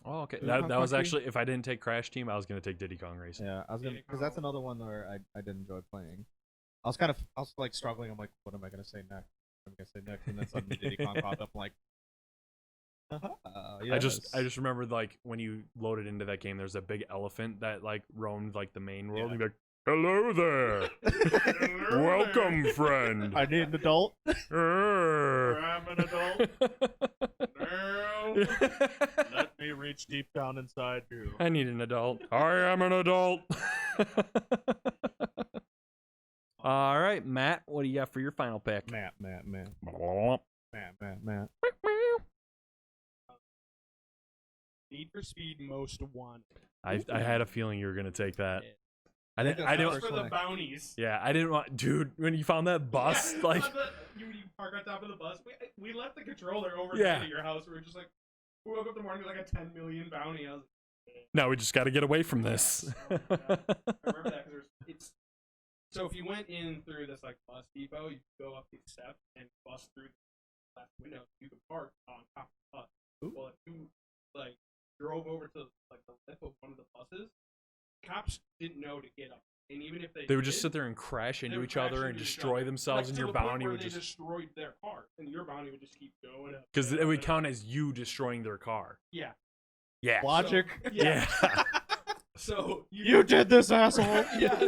Oh, okay. Diddy Kong That was Country? actually, if I didn't take Crash Team, I was gonna take Diddy Kong Racing. Yeah, I was gonna Diddy because that's Kong. another one where I did enjoy playing. I was like struggling. I'm like, what am I gonna say next? What am I gonna say next? And then suddenly Diddy Kong popped up. I'm like, I just remembered, like, when you loaded into that game, there's a big elephant that like roamed like the main world. Yeah. And you'd be like, "Hello there, welcome, friend." I need an adult. I'm an adult. No. Let me reach deep down inside you. I need an adult. I am an adult. All right, Matt, what do you got for your final pick? Matt. Need for Speed Most Wanted. I had a feeling you were gonna take that. I think didn't. that's I the don't. first for one the bounties. Yeah, I didn't want, dude. When you found that bus, Yeah, like, you park on top of the bus. We left the controller over Yeah. at your house. We were just like, we woke up in the morning with like a 10 million bounty. I was no, we just got to get away from this. Oh my God. I remember that because it's. So if you went in through this like bus depot, you could go up these steps and bust through the left window. You could park on top of the bus. Well, if you like drove over to like the lip of one of the buses, cops didn't know to get up, and even if They would just did, sit there and crash they into would each crash other and into each destroy other. themselves, Like, and to your the point bounty where would they just, destroyed their car, and your bounty would just keep going up. because and it up would and count up. as you destroying their car. Yeah. Yeah. Logic. So, Yeah. So You did this, asshole. Yeah.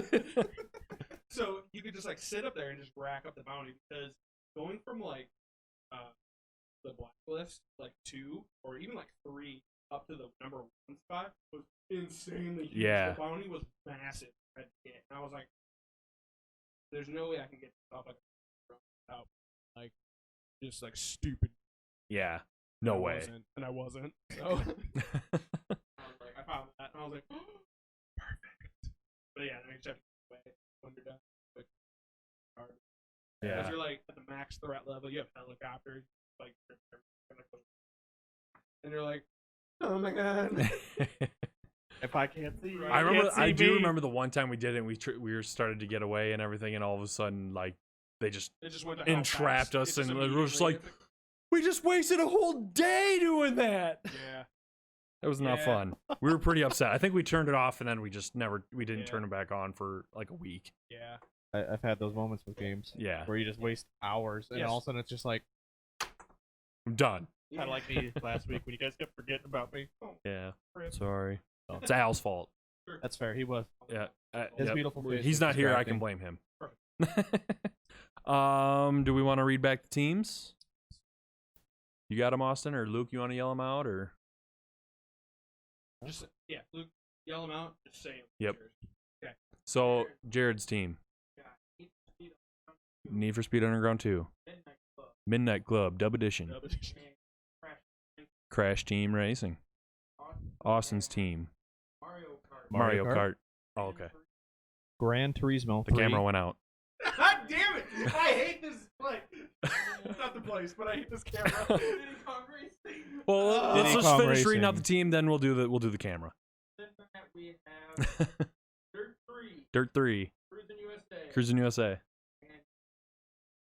So you could just like sit up there and just rack up the bounty because going from like the blacklist like 2 or even like 3 up to the number 1 spot was insanely huge. Yeah. The bounty was massive. And I was like, there's no way I can get stuff like without like just like stupid. Yeah. No way. I wasn't. So I was like, I found that and I was like, perfect. But yeah, then you just have to get away when you're done. Like, hard. Yeah. Because you're like at the max threat level, you have helicopters, like, and you're like, oh my god. If I can't see you, I remember. can't see I do me. remember the one time we did it. And we were started to get away and everything, and all of a sudden, like, they just It just went to hell entrapped fast. us, It and just we were just like, immediately- we just wasted a whole day doing that. yeah. It was not Yeah. fun. We were pretty upset. I think we turned it off, and then we didn't Yeah. turn it back on for like a week. Yeah. I've had those moments with games Yeah, where you just waste hours, and Yes. all of a sudden it's just like I'm done. kind of like me last week when you guys kept forgetting about me. Yeah, Rip. sorry. It's Al's fault. That's fair. He was. Yeah, His yep. beautiful face He's was not here. I can distracting. blame him. Do we want to read back the teams? You got them, Austin, or Luke? You want to yell them out, or? Just Luke, yell them out. Just say them. Yep. Cheers. So Jared's team: Yeah. Need for Speed Underground 2, Midnight Club. Midnight Club, Dub Edition, Dub Edition. Crash Team Racing, Austin's team, Mario Kart. Mario Mario Kart. Oh, okay. Gran Turismo. The camera went out. God damn it! I hate this place. It's not the place, but I hate this camera. Diddy Kong Racing. Well, let's Diddy just Kong finish reading out the Racing. team, then we'll do the camera. Then we have Dirt 3, Dirt 3, Cruising USA. Cruising USA, and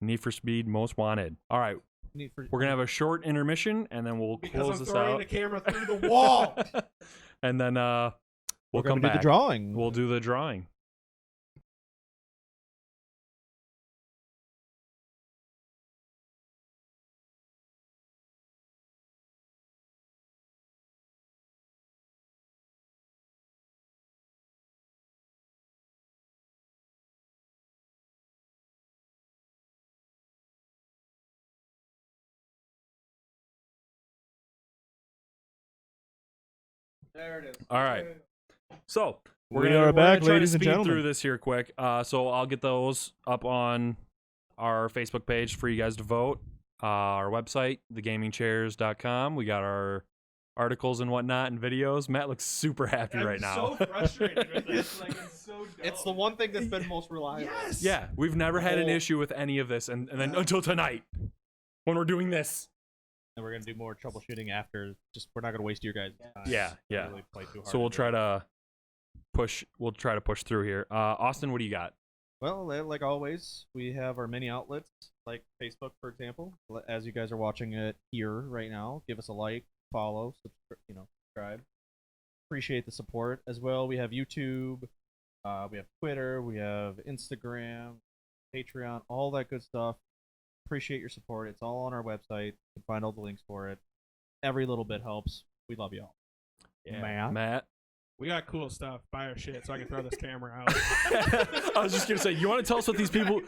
Need for Speed Most Wanted. All right, we're gonna have a short intermission, and then we'll because close I'm this throwing out. the camera through the wall. And then we'll We're come gonna do back. the drawing. We'll do the drawing. There it is. All right. So We are back, gonna try ladies to and speed gentlemen. through this here quick. So I'll get those up on our Facebook page for you guys to vote. Our website, thegamingchairs.com. We got our articles and whatnot and videos. Matt looks super happy I'm right now. so frustrated with this. Like, it's so dumb. It's the one thing that's been most reliable. Yes. Yeah, we've never had an Oh. issue with any of this, and then until tonight, when we're doing this. And we're gonna do more troubleshooting after. Just we're not gonna waste your guys' time. Yeah, yeah. Really play too hard So we'll to try do it. to push. We'll try to push through here. Austin, what do you got? Well, like always, we have our many outlets, like Facebook, for example. As you guys are watching it here right now, give us a like, follow, subscribe. Appreciate the support as well. We have YouTube, we have Twitter, we have Instagram, Patreon, all that good stuff. Appreciate your support. It's all on our website. You can find all the links for it. Every little bit helps. We love you all. Matt? We got cool stuff. Buy our shit so I can throw this camera out. I was just gonna say, you want to tell us what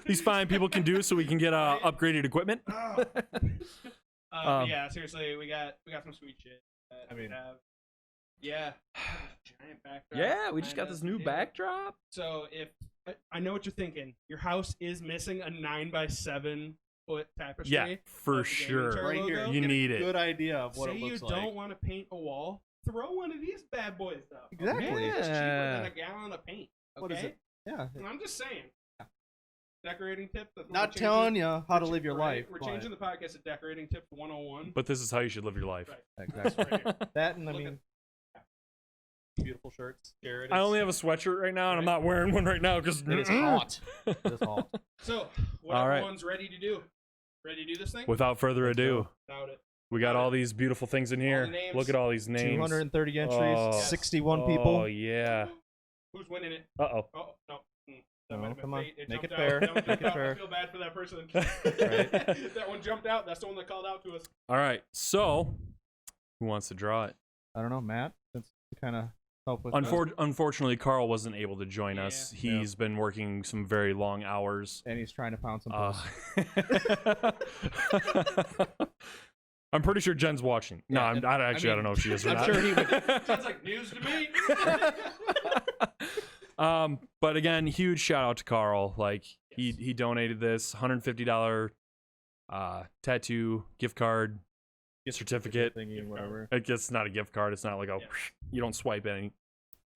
these fine people can do so we can get upgraded equipment? Yeah, seriously, we got some sweet shit. I mean- giant backdrop. Yeah, we just got kinda, this new yeah. backdrop. So if I know what you're thinking, your house is missing a 9x7 foot tapestry. Yeah, for of the gaming sure. chair Right logo. here. You Get a need it. Good idea of what Say it looks you like. don't want to paint a wall, throw one of these bad boys up. Exactly. Okay? It's cheaper Yeah. than a gallon of paint. Okay? What is it? Yeah. And I'm just saying. Decorating tip. that's what Not we're changing- telling you how to we're live your right, life. We're but- changing the podcast to Decorating Tips 101. But this is how you should live your life. Right. Exactly. Right here. That and I Look mean, beautiful shirts. Jared. I only have a sweatshirt right now, and I'm not wearing one right now because It is hot. It is hot. So, what All right. everyone's ready to do? Ready to do this thing? Without further ado, Without it. we got all these beautiful things in here. the names. Look at all these names. 230 entries, Oh. 61 Oh people. yeah. Who's winning it? Uh-oh. Oh, no. That No, might have been come on. fate. It Make jumped it out. fair. That one Make jumped it out. fair. I feel bad for that person. Right. That one jumped out. That's the one that called out to us. All right. So, who wants to draw it? I don't know, Matt. Since you kind of help with that. Unfortunately, Carl wasn't able to join us. Yeah. He's been working some very long hours. And he's trying to pound some Uh, posts. I'm pretty sure Jen's watching. No, Yeah, I'm and- not actually. I I don't know if she is or I'm not. sure he would- Sounds like news to me. But again, huge shout out to Carl. Like he donated this $150 tattoo gift card certificate. Thingy, whatever. I guess it's not a gift card. It's not like a Yeah. you don't swipe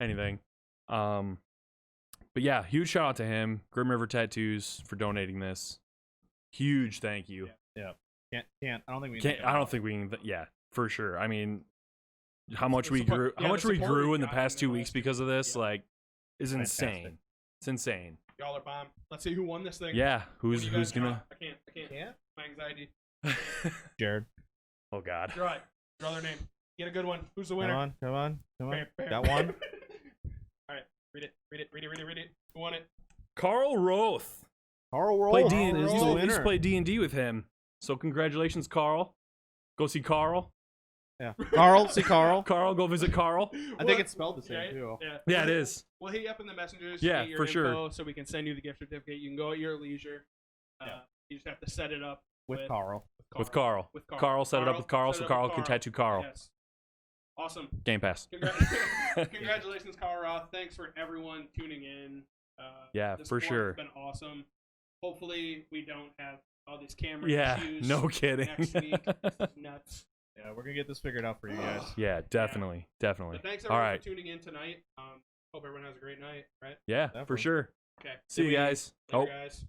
anything. But yeah, huge shout out to him, Grim River Tattoos, for donating this. Huge thank you. Can't. I don't think we. can I don't think we can. Yeah, for sure. I mean, how much The we support- grew, yeah, how the much we support grew we've in the gotten past in the 2 weeks last because of this, yeah. like, is Fantastic. insane. It's insane. Y'all are bomb. Let's see who won this thing. Yeah, What who's do you guys gonna? draw? I can't. Can't. My anxiety. Jared. Oh God. Draw it. Draw their name. Get a good one. Who's the Come winner? on. Bam, bam. Got one. All right. Read it. Who won it? Carl Roth. Carl Play Roll D. is We the used to winner. play D&D with him. So congratulations, Carl. Go see Carl. Yeah. Carl. See Carl. Carl, go visit Carl. I think it's spelled the same Right? too. Yeah. Yeah, it is. We'll hit you up in the messengers. Yeah, get your for sure. info So we can send you the gift certificate. You can go at your leisure. Yeah. You just have to set it up With Carl. With Carl. With Carl. Carl set it up with Carl, set so it up Carl with can tattoo Carl. Yes. Awesome. Game Pass. Congratulations, Carl Roth. Thanks for everyone tuning in. Yeah, the for support sure. has been awesome. Hopefully, we don't have all these camera Yeah, issues no kidding. next week. This is nuts. Yeah, we're gonna get this figured out for you guys. Yeah, definitely. Definitely. But thanks All everyone right. for tuning in tonight. Hope everyone has a great night. Right? Yeah, for Definitely. sure. Okay. See you guys. Later, Oh, guys.